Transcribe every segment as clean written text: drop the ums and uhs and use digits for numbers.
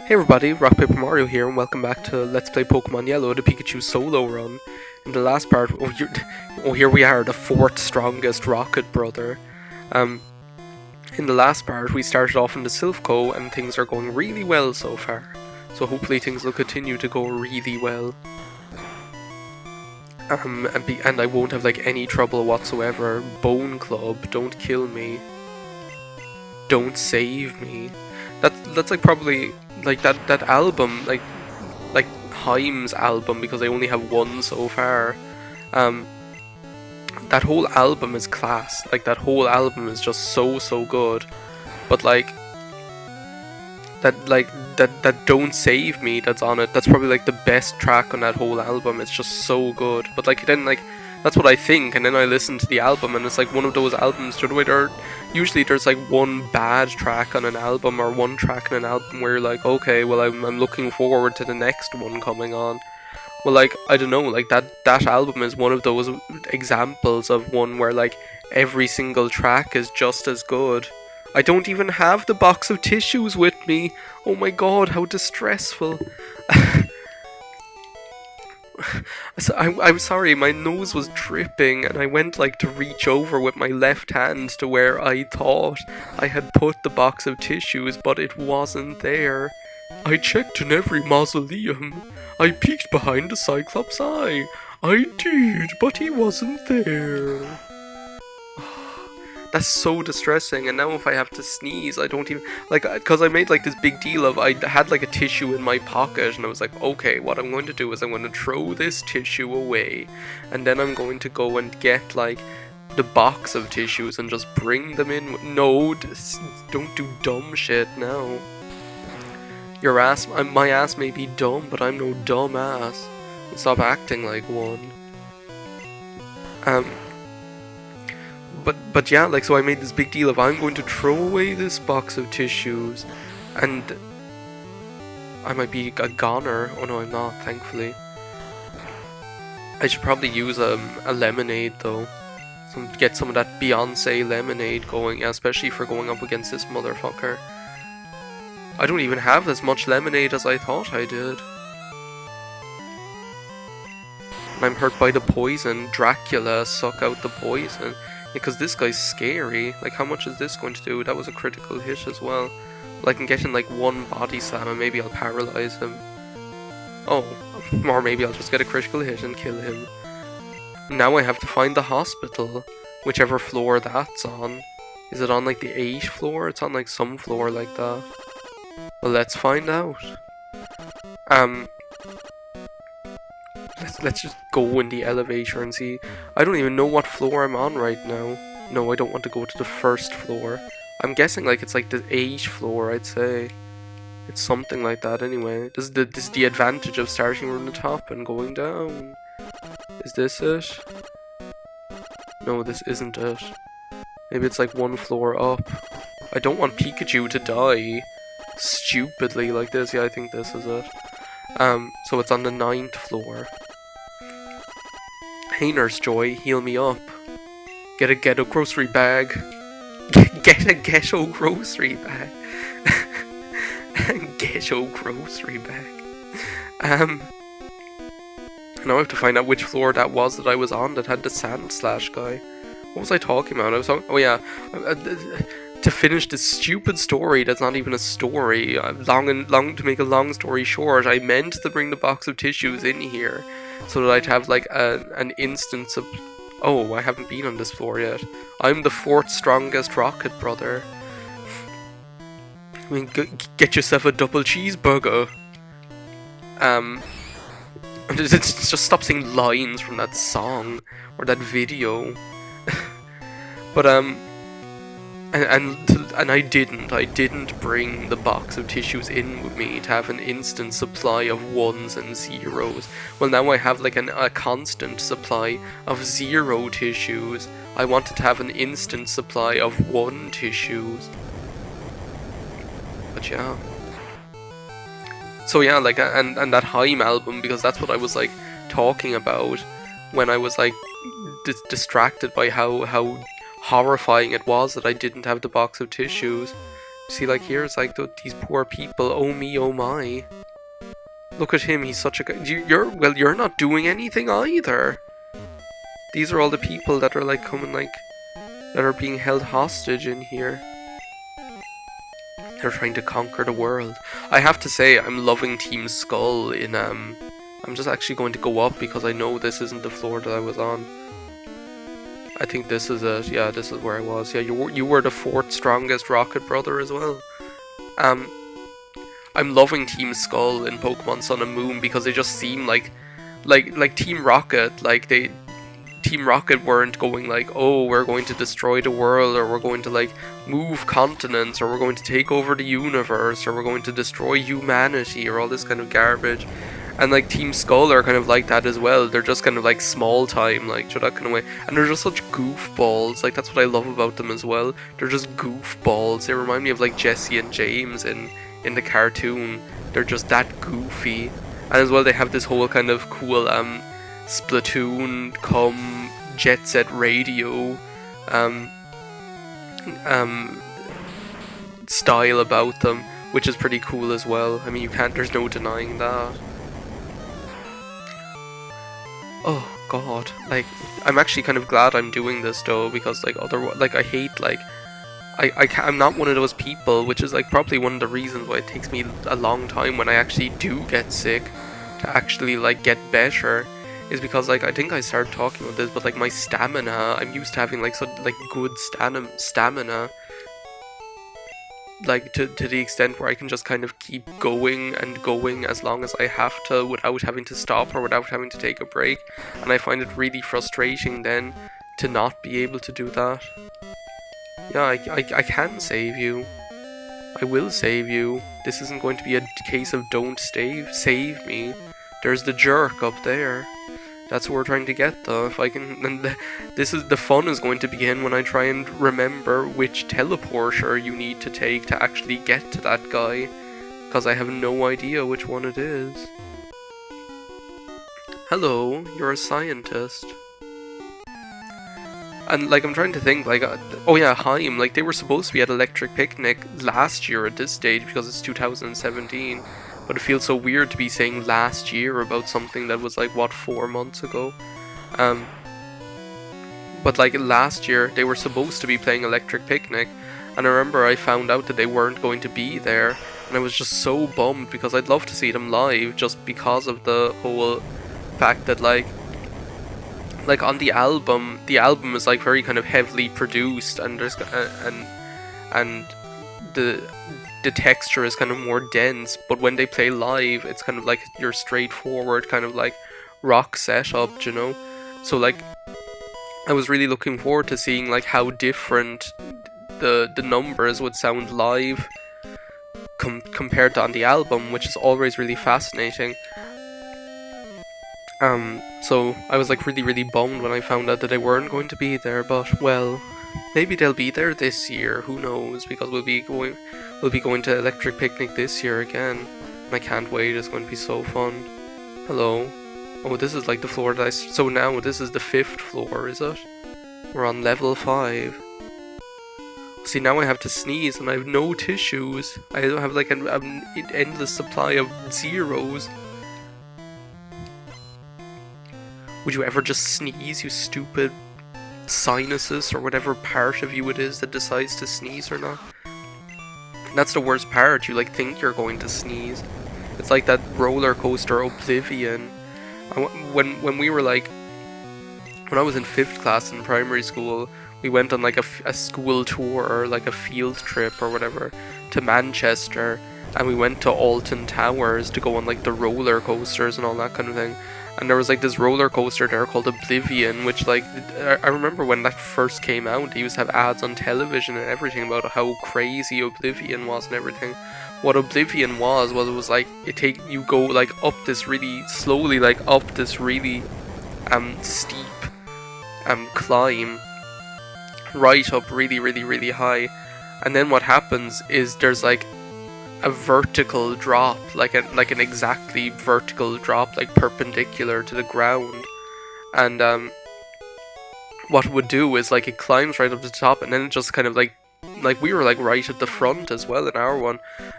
Hey everybody, RockPaperMario here, and welcome back to Let's Play Pokemon Yellow, the Pikachu solo run. In the last part, here we are, the fourth strongest Rocket brother. Um, in the last part, we started off in the Silph and things are going really well so far. So hopefully things will continue to go really well. And I won't have like any trouble whatsoever. Bone Club, don't kill me. Don't save me. That's like probably like that album, like Haim's album, because I only have one so far. That whole album is class. Like that whole album is just so good. But that Don't Save Me that's on it, that's probably like the best track on that whole album. It's just so good. But like then like that's what I think, and then I listen to the album and it's like one of those albums, you know, where usually there's like one bad track on an album or one track on an album where you're like, okay, well I'm looking forward to the next one coming on. Well, like, I don't know, like that album is one of those examples of one where like every single track is just as good. I don't even have the box of tissues with me. Oh my god, how distressful. So I'm sorry, my nose was dripping and I went like to reach over with my left hand to where I thought I had put the box of tissues, but it wasn't there. I checked in every mausoleum. I peeked behind the Cyclops' eye. I did, but he wasn't there. That's so distressing, and now if I have to sneeze, I don't even, like, because I made like this big deal of, I had like a tissue in my pocket, and I was like, okay, what I'm going to do is I'm going to throw this tissue away, and then I'm going to go and get like the box of tissues and just bring them in. No, don't do dumb shit now. Your ass, my ass may be dumb, but I'm no dumb ass. Stop acting like one. But yeah, like, so I made this big deal of I'm going to throw away this box of tissues, and I might be a goner. Oh no, I'm not, thankfully. I should probably use a lemonade though. Get some of that Beyonce lemonade going, especially for going up against this motherfucker. I don't even have as much lemonade as I thought I did. And I'm hurt by the poison. Dracula, suck out the poison. Because this guy's scary. Like, how much is this going to do? That was a critical hit as well. Well, I can get in like one body slam and maybe I'll paralyze him. Oh, or maybe I'll just get a critical hit and kill him. Now I have to find the hospital. Whichever floor that's on. Is it on like the 8th floor? It's on like some floor like that. Well, let's find out. Let's just go in the elevator and see. I don't even know what floor I'm on right now. No, I don't want to go to the 1st floor. I'm guessing like it's like the 8th floor, I'd say. It's something like that anyway. This is the advantage of starting from the top and going down. Is this it? No, this isn't it. Maybe it's like one floor up. I don't want Pikachu to die stupidly like this. Yeah, I think this is it. So it's on the 9th floor. Hey Nurse Joy, heal me up. Get a ghetto grocery bag. Get a ghetto grocery bag. Ghetto grocery bag. Now I have to find out which floor that was that I was on that had the Sand Slash guy. What was I talking about? I was talking, oh yeah. To finish this stupid story that's not even a story, to make a long story short, I meant to bring the box of tissues in here so that I'd have like an instance of... Oh, I haven't been on this floor yet. I'm the 4th strongest Rocket brother. I mean, get yourself a double cheeseburger. Just stop saying lines from that song or that video. But And I didn't bring the box of tissues in with me to have an instant supply of 1s and 0s. Well, now I have like a constant supply of 0 tissues. I wanted to have an instant supply of 1 tissues. But yeah. So yeah, like, and that Haim album, because that's what I was like talking about when I was like distracted by how horrifying it was that I didn't have the box of tissues. See, like here's like these poor people. Oh me, oh my. Look at him. He's such a guy. You're not doing anything either. These are all the people that are like coming like that are being held hostage in here. They're trying to conquer the world. I have to say, I'm loving Team Skull in I'm just actually going to go up because I know this isn't the floor that I was on. I think this is it. Yeah, this is where I was. Yeah, you were the 4th strongest Rocket Brother as well. I'm loving Team Skull in Pokemon Sun and Moon because they just seem like Team Rocket. Team Rocket weren't going like, oh, we're going to destroy the world, or we're going to like move continents, or we're going to take over the universe, or we're going to destroy humanity, or all this kind of garbage. And like Team Skull are kind of like that as well. They're just kind of like small time, like that kind of way. And they're just such goofballs. Like that's what I love about them as well. They're just goofballs. They remind me of like Jesse and James in the cartoon. They're just that goofy. And as well, they have this whole kind of cool Splatoon cum Jet Set Radio style about them, which is pretty cool as well. I mean, there's no denying that. Oh god, like, I'm actually kind of glad I'm doing this though, because like otherwise, like I hate like, I'm not one of those people, which is like probably one of the reasons why it takes me a long time when I actually do get sick to actually like get better, is because like I think I started talking about this, but like my stamina, I'm used to having like such like good stamina, like to the extent where I can just kind of keep going and going as long as I have to without having to stop or without having to take a break. And I find it really frustrating then to not be able to do that. Yeah, I can save you. I will save you. This isn't going to be a case of don't save me. There's the jerk up there. That's what we're trying to get though. If I can, and the fun is going to begin when I try and remember which teleporter you need to take to actually get to that guy, because I have no idea which one it is. Hello, you're a scientist. And like I'm trying to think, like oh yeah, Haim, like they were supposed to be at Electric Picnic last year at this stage because it's 2017. But it feels so weird to be saying last year about something that was like, what, 4 months ago? But like last year, they were supposed to be playing Electric Picnic. And I remember I found out that they weren't going to be there. And I was just so bummed because I'd love to see them live just because of the whole fact that like on the album is like very kind of heavily produced, and there's and the texture is kind of more dense, but when they play live, it's kind of like your straightforward kind of like rock setup, you know? So like, I was really looking forward to seeing like how different the numbers would sound live compared to on the album, which is always really fascinating. So I was like really bummed when I found out that they weren't going to be there, but well, maybe they'll be there this year, who knows, because we'll be going to Electric Picnic this year again, and I can't wait. It's going to be so fun. Hello. Oh, this is like the floor that so now this is the 5th floor, is it? We're on level 5. See, now I have to sneeze and I have no tissues. I don't have like an endless supply of zeros. Would you ever just sneeze, you stupid sinuses or whatever part of you it is that decides to sneeze or not? That's the worst part, you like think you're going to sneeze. It's like that roller coaster Oblivion. When we were like, when I was in 5th class in primary school, we went on like a school tour or like a field trip or whatever to Manchester, and we went to Alton Towers to go on like the roller coasters and all that kind of thing. And there was like this roller coaster there called Oblivion, which like, I remember when that first came out, they used to have ads on television and everything about how crazy Oblivion was and everything. What Oblivion was it was like, you go like up this really, slowly like up this really steep climb, right up really high. And then what happens is there's like a vertical drop, like an exactly vertical drop, like perpendicular to the ground. And what it would do is like it climbs right up to the top, and then it just kind of like like we were like right at the front as well in our one,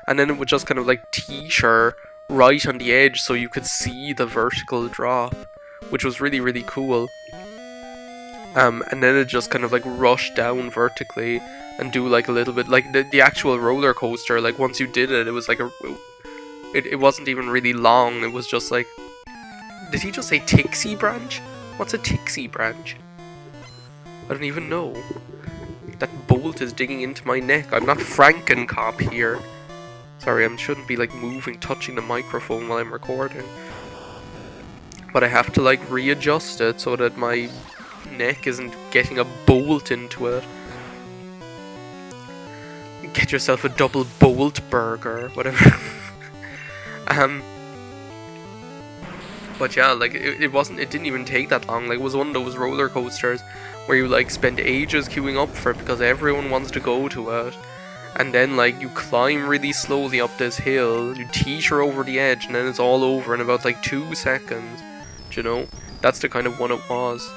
and then it would just kind of like teeter right on the edge so you could see the vertical drop, which was really, really cool. And then it just kind of like rush down vertically and do like a little bit like the actual roller coaster. Like once you did it, it was like it wasn't even really long. It was just like, did he just say Tixie branch? What's a Tixie branch? I don't even know. That bolt is digging into my neck. I'm not Frankencop here. Sorry, I shouldn't be like moving, touching the microphone while I'm recording. But I have to like readjust it so that my neck isn't getting a bolt into it. Get yourself a double bolt burger, whatever. But yeah, like it didn't even take that long. Like it was one of those roller coasters where you like spend ages queuing up for it because everyone wants to go to it. And then like you climb really slowly up this hill, you teeter over the edge, and then it's all over in about like 2 seconds. Do you know? That's the kind of one it was.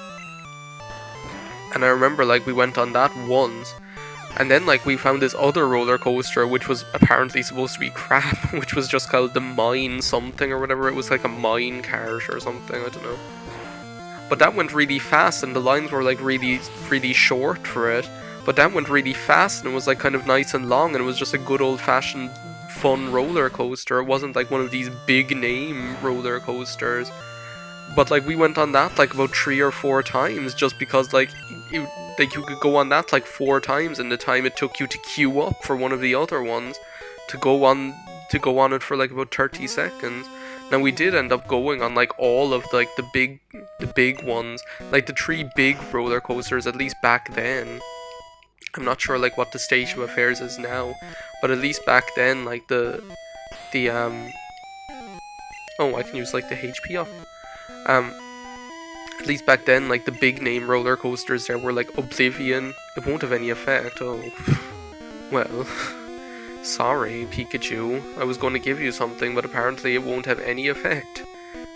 And I remember like we went on that once, and then like we found this other roller coaster which was apparently supposed to be crap, which was just called the mine something or whatever. It was like a mine cart or something, I don't know. But that went really fast and the lines were like really, really short for it. But that went really fast and it was like kind of nice and long, and it was just a good old fashioned fun roller coaster. It wasn't like one of these big name roller coasters. But like we went on that like about 3 or 4 times just because like you could go on that like 4 times in the time it took you to queue up for one of the other ones to go on it for like about 30 seconds. Now we did end up going on like all of like the big ones, like the 3 big roller coasters, at least back then. I'm not sure like what the state of affairs is now, but at least back then like oh, I can use like the HP up. At least back then, like the big name roller coasters there were like Oblivion. It won't have any effect. Oh, well, sorry Pikachu. I was going to give you something, but apparently it won't have any effect.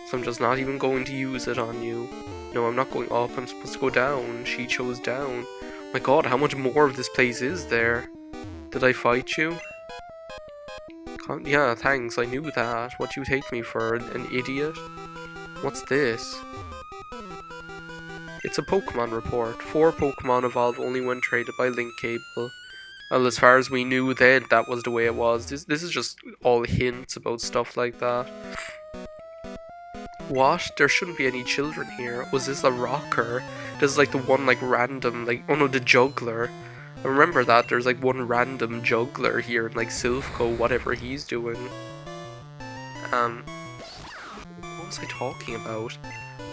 So I'm just not even going to use it on you. No, I'm not going up. I'm supposed to go down. She chose down. My god, how much more of this place is there? Did I fight you? Yeah, thanks. I knew that. What do you take me for? An idiot? What's this? It's a Pokemon report. 4 Pokemon evolve only when traded by link cable. Well, as far as we knew then, that was the way it was. This is just all hints about stuff like that. What? There shouldn't be any children here. Was this a rocker? This is like the one like random, like, oh no, the juggler. I remember that. There's like one random juggler here in like Silphco, whatever he's doing. What was I talking about?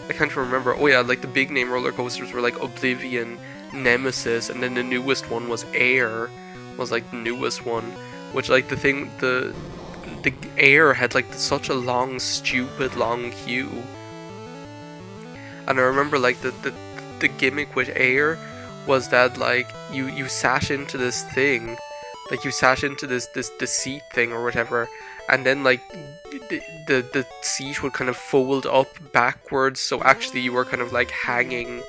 I can't remember. Oh yeah, like the big name roller coasters were like Oblivion, Nemesis, and then the newest one was Air. Was like the newest one, which like the Air had like such a long, stupid long queue. And I remember like the gimmick with Air was that like you sat into this thing, like you sat into the seat thing or whatever, and then like the seat would kind of fold up backwards, so actually you were kind of like hanging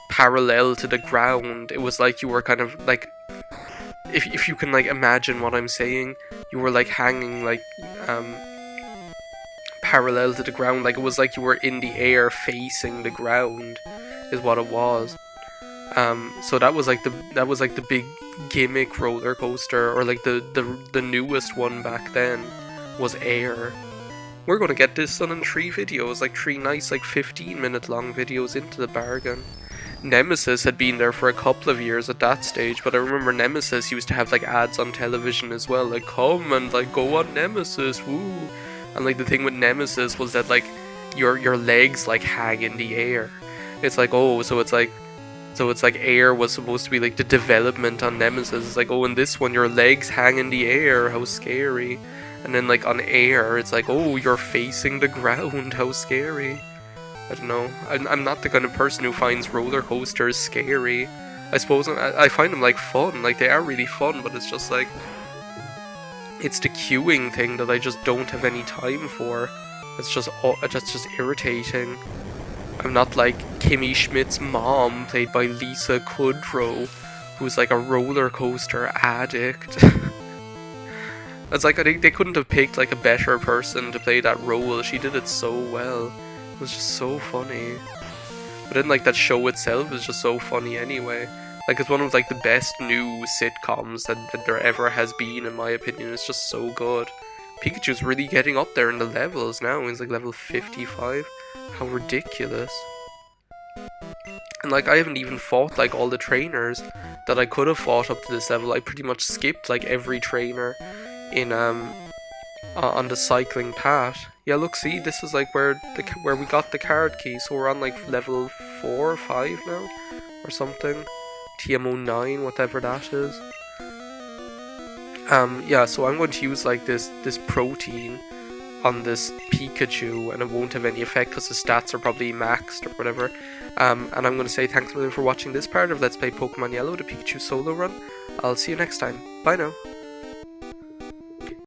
parallel to the ground. It was like you were kind of like, if you can like imagine what I'm saying, you were like hanging like parallel to the ground, like it was like you were in the air facing the ground is what it was. So that was like the big gimmick roller coaster, or like the newest one back then was Air. We're gonna get this done in 3 videos, like 3 nice like 15-minute long videos into the bargain. Nemesis had been there for a couple of years at that stage, but I remember Nemesis used to have like ads on television as well, like come and like go on Nemesis, woo. And like the thing with Nemesis was that like your legs like hang in the air. It's like, oh, so it's like Air was supposed to be like the development on Nemesis. It's like, oh, in this one your legs hang in the air, how scary. And then like on Air it's like, oh, you're facing the ground, how scary. I don't know. I'm not the kind of person who finds roller coasters scary. I suppose I find them like fun, like they are really fun, but it's just like, it's the queuing thing that I just don't have any time for. It's just irritating. I'm not like Kimmy Schmidt's mom, played by Lisa Kudrow, who's like a roller coaster addict. It's like, I think they couldn't have picked like a better person to play that role. She did it so well. It was just so funny. But then like that show itself is just so funny anyway. Like it's one of like the best new sitcoms that there ever has been, in my opinion. It's just so good. Pikachu's really getting up there in the levels now. He's like level 55. How ridiculous. And like I haven't even fought like all the trainers that I could have fought up to this level. I pretty much skipped like every trainer in on the cycling path. Yeah, look, see, this is like where we got the card key. So we're on like level 4 or 5 now or something. TMO 9, whatever that is. Yeah, so I'm going to use like this protein on this Pikachu, and it won't have any effect because the stats are probably maxed or whatever. And I'm going to say thanks a million for watching this part of Let's Play Pokemon Yellow, the Pikachu solo run. I'll see you next time. Bye now.